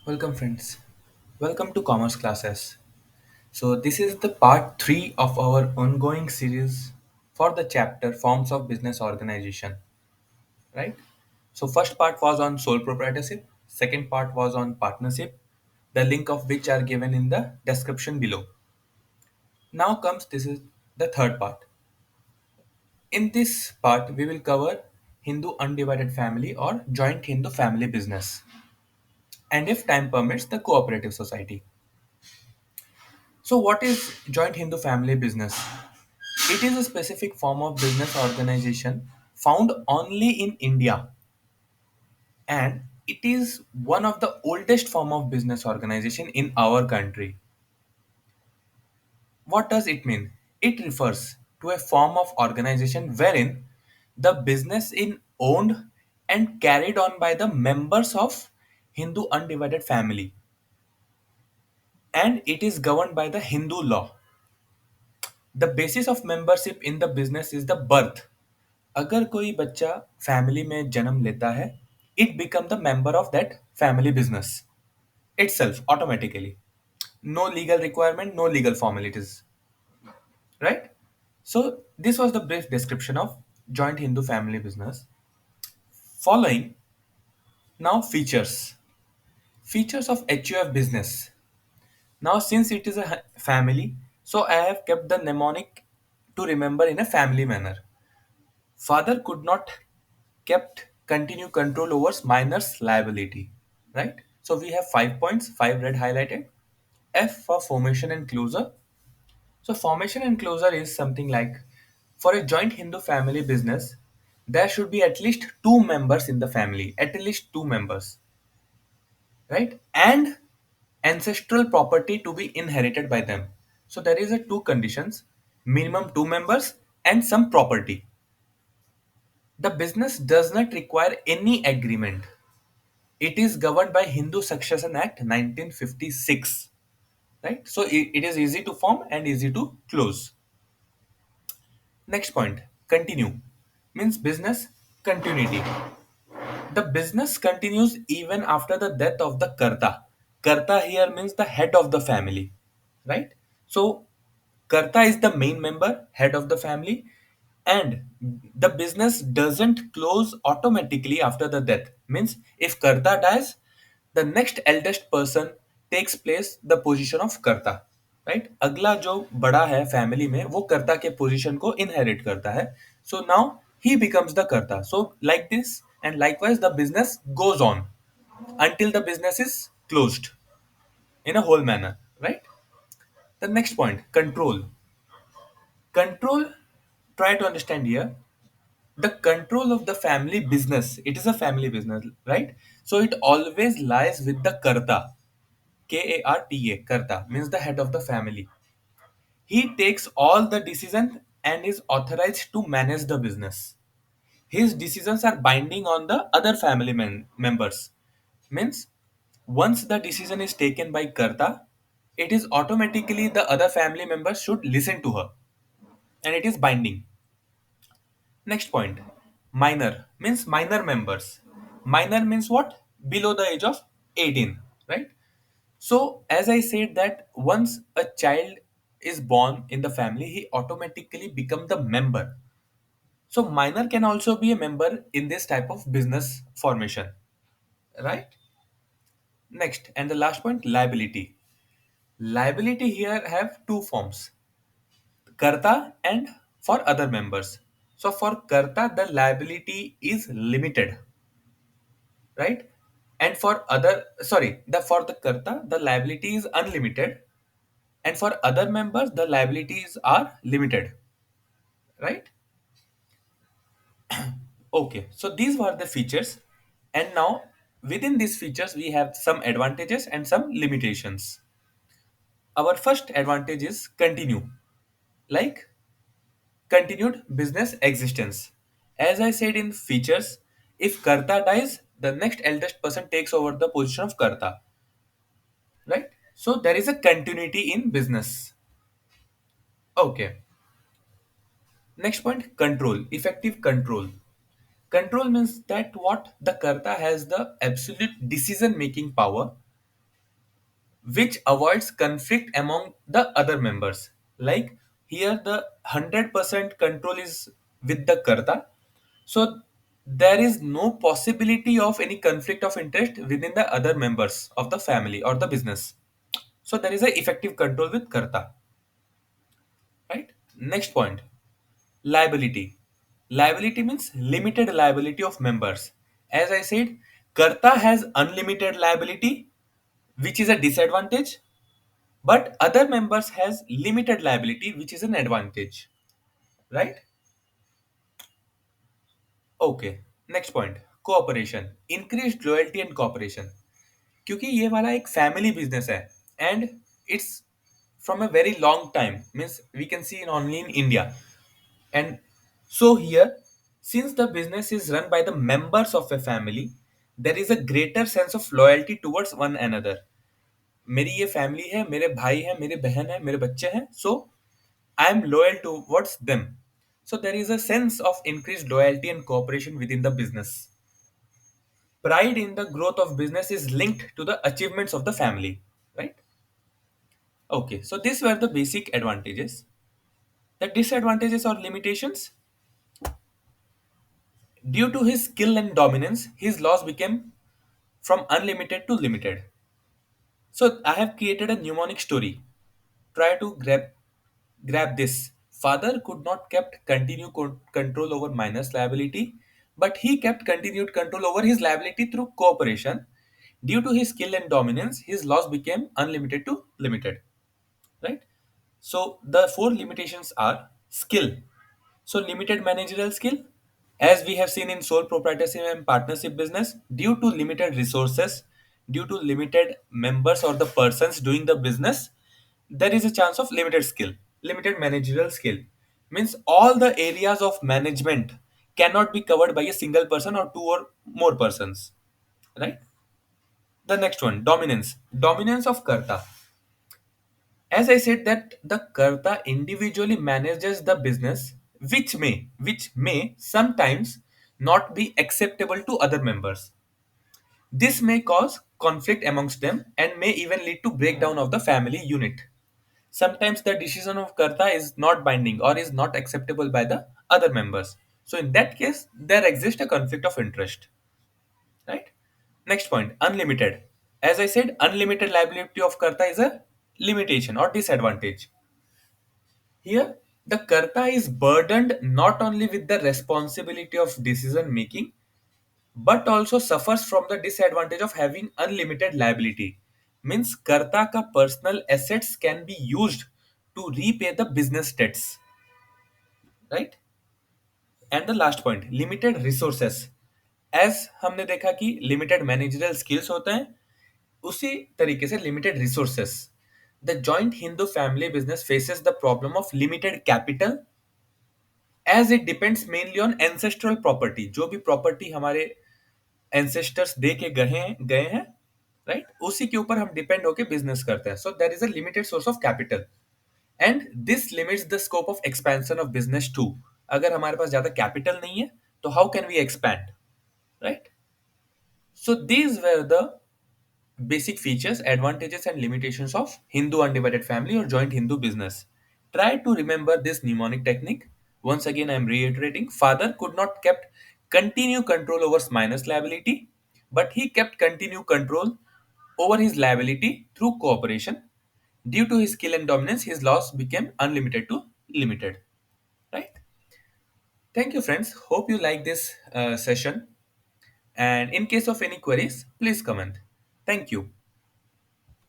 Welcome, friends. Welcome to Commerce Classes. So, this is the part 3 of our ongoing series for the chapter Forms of Business Organization, right? So, first part was on sole proprietorship, second part was on partnership, the link of which are given in the description below. Now comes this is the third part. In this part, we will cover Hindu undivided family or joint Hindu family business, and if time permits, the cooperative society. So, what is joint Hindu family business? It is a specific form of business organization found only in India, and it is one of the oldest form of business organization in our country. What does it mean? It refers to a form of organization wherein the business is owned and carried on by the members of Hindu undivided family, and it is governed by the Hindu law. The basis of membership in the business is the birth. अगर कोई बच्चा family में जन्म लेता है, it become the member of that family business itself automatically. No legal requirement, no legal formalities, right? So this was the brief description of joint Hindu family business. Following now features of HUF business. Now since it is a family, so I have kept the mnemonic to remember in a family manner. Father could not kept continue control over minor's liability, right? So we have 5 points, 5 red highlighted. F for formation and closure. So formation and closure is something like for a joint Hindu family business, there should be at least two members in the family, at least two members, right? And ancestral property to be inherited by them. So there is a two conditions, minimum two members and some property. The business does not require any agreement. It is governed by Hindu Succession Act 1956. Right? So it is easy to form and easy to close. Next point, continue. Means business continuity. The business continues even after the death of the Karta. Karta here means the head of the family. Right? So Karta is the main member, head of the family, and the business doesn't close automatically after the death. Means if Karta dies, the next eldest person takes place the position of Karta. Right अगला जो बड़ा है family में वो कर्ता के position को inherit करता है so now he becomes the karta so like this and likewise the business goes on until the business is closed in a whole manner, right? The next point, control. Try to understand here the control of the family business. It is a family business, right? So it always lies with the karta. Karta, karta means the head of the family. He takes all the decisions and is authorized to manage the business. His decisions are binding on the other family members. Means once the decision is taken by Karta, it is automatically the other family members should listen to her and it is binding. Next point, minor means minor members. Minor means what? Below the age of 18, right? So, as I said that once a child is born in the family, he automatically become the member. So, minor can also be a member in this type of business formation, right? Next, and the last point, liability. Liability here have two forms, karta and for other members. So, for karta, the liability is limited, right? And for other, sorry, the for the karta, the liability is unlimited, and for other members the liabilities are limited, right? Okay, so these were the features, and now within these features we have some advantages and some limitations. Our first advantage is continue, like continued business existence. As I said in features, if karta dies, the next eldest person takes over the position of karta, right? So there is a continuity in business. Okay. Next point, control, effective control. Control means that what the karta has the absolute decision making power which avoids conflict among the other members. Like here, the 100% control is with the Karta, so there is no possibility of any conflict of interest within the other members of the family or the business. So there is a effective control with Karta, right? Next point, liability. Liability means limited liability of members. As I said, Karta has unlimited liability, which is a disadvantage, but other members has limited liability, which is an advantage, right? Okay. Next point, cooperation, increase loyalty and cooperation. क्योंकि ये वाला एक family business है and it's from a very long time, means we can see in only in India. And so here, since the business is run by the members of a family, there is a greater sense of loyalty towards one another. मेरी ये family है, मेरे भाई है, मेरी बहन है, मेरे बच्चे हैं, so I am loyal towards them. So there is a sense of increased loyalty and cooperation within the business. Pride in the growth of business is linked to the achievements of the family, right? Okay, so these were the basic advantages. The disadvantages or limitations: due to his skill and dominance, his loss became from unlimited to limited. So I have created a mnemonic story. Try to grab this. Father could not kept control over minus liability, but he kept continued control over his liability through cooperation. Due to his skill and dominance, his loss became unlimited to limited. Right? So the four limitations are skill. So limited managerial skill, as we have seen in sole proprietorship and partnership business, due to limited resources, due to limited members or the persons doing the business, there is a chance of limited skill. Limited managerial skill means all the areas of management cannot be covered by a single person or two or more persons. Right? The next one, dominance. Dominance of Karta. As I said that the Karta individually manages the business, which may sometimes not be acceptable to other members. This may cause conflict amongst them and may even lead to breakdown of the family unit. Sometimes the decision of Karta is not binding or is not acceptable by the other members. So in that case, there exists a conflict of interest. Right? Next point, unlimited. As I said, unlimited liability of Karta is a limitation or disadvantage. Here, the Karta is burdened not only with the responsibility of decision making, but also suffers from the disadvantage of having unlimited liability. Means Karta ka personal assets can be used to repay the business debts. Right? And the last point, limited resources. As हमने देखा कि limited managerial skills होते हैं, उसी तरीके से limited resources. The joint Hindu family business faces the problem of limited capital, as it depends mainly on ancestral property. जो भी प्रॉपर्टी हमारे एंसेस्टर्स दे के गए हैं, राइट, उसी के ऊपर हम डिपेंड होके बिजनेस करते हैं. So there is a limited source of capital and this limits the scope of expansion of business too. अगर हमारे पास ज्यादा कैपिटल नहीं है तो how can we expand, right? So these were the basic features, advantages, and limitations of Hindu undivided family or joint Hindu business. Try to remember this mnemonic technique. Once again, I am reiterating: father could not kept continue control over minus liability, but he kept continue control over his liability through cooperation. Due to his skill and dominance, his loss became unlimited to limited. Right? Thank you, friends. Hope you like this session. And in case of any queries, please comment. Thank you.